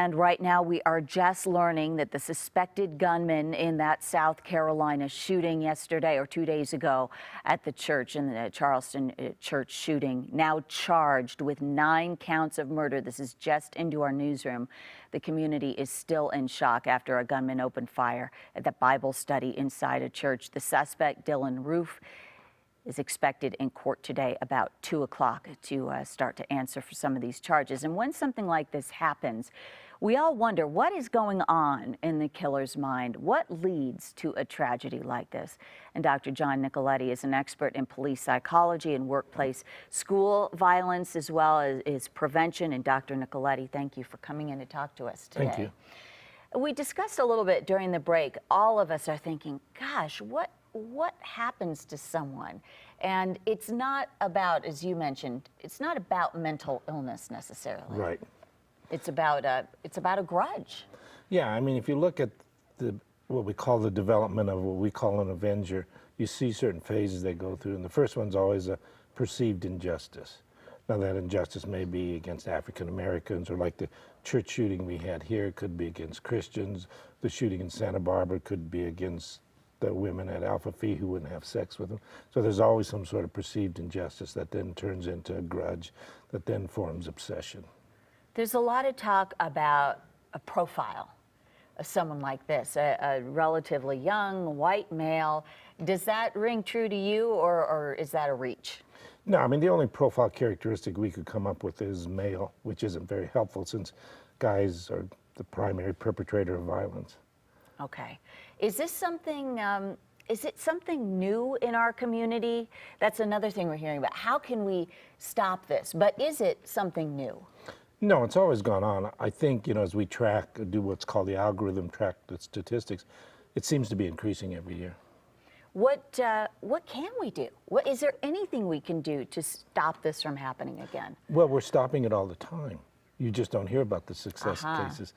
And right now, we are just learning that the suspected gunman in that South Carolina shooting yesterday or 2 days ago at the church, in the Charleston church shooting, now charged with 9 counts of murder. This is just into our newsroom. The community is still in shock after a gunman opened fire at the Bible study inside a church. The suspect, Dylan Roof, is expected in court today about 2 o'clock to start to answer for some of these charges. And when something like this happens, we all wonder what is going on in the killer's mind? What leads to a tragedy like this? And Dr. John Nicoletti is an expert in police psychology and workplace school violence, as well as prevention. And Dr. Nicoletti, thank you for coming in to talk to us today. Thank you. We discussed a little bit during the break. All of us are thinking, gosh, what happens to someone? And it's not about, as you mentioned, it's not about mental illness necessarily. Right. It's about a grudge. Yeah, I mean, if you look at what we call the development of what we call an avenger, you see certain phases they go through, and the first one's always a perceived injustice. Now, that injustice may be against African Americans, or like the church shooting we had here, it could be against Christians. The shooting in Santa Barbara could be against the women at Alpha Phi who wouldn't have sex with them. So there's always some sort of perceived injustice that then turns into a grudge, that then forms obsession. There's a lot of talk about a profile of someone like this, a relatively young white male. Does that ring true to you, or is that a reach? No, I mean, the only profile characteristic we could come up with is male, which isn't very helpful since guys are the primary perpetrator of violence. Okay. Is this something, is it something new in our community? That's another thing we're hearing about. How can we stop this? But is it something new? No, it's always gone on. I think, as we do what's called the algorithm, track the statistics, it seems to be increasing every year. What can we do? Is there anything we can do to stop this from happening again? Well, we're stopping it all the time. You just don't hear about the success cases.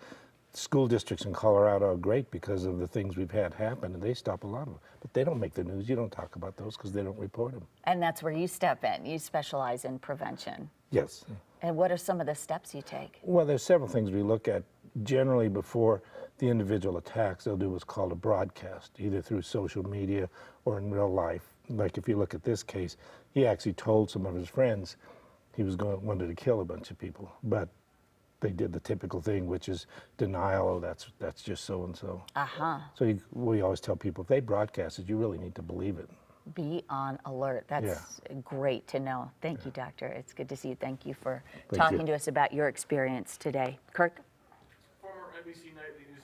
School districts in Colorado are great because of the things we've had happen, and they stop a lot of them. But they don't make the news. You don't talk about those because they don't report them. And that's where you step in. You specialize in prevention. Yes. And what are some of the steps you take? Well, there's several things we look at. Generally, before the individual attacks, they'll do what's called a broadcast, either through social media or in real life. Like if you look at this case, he actually told some of his friends he wanted to kill a bunch of people, but they did the typical thing, which is denial. Oh, that's just so and so. So we always tell people, if they broadcast it, you really need to believe it. Be on alert. That's great to know. Thank you, Doctor. It's good to see you. Thank you for talking to us about your experience today. Kirk? Former NBC Nightly News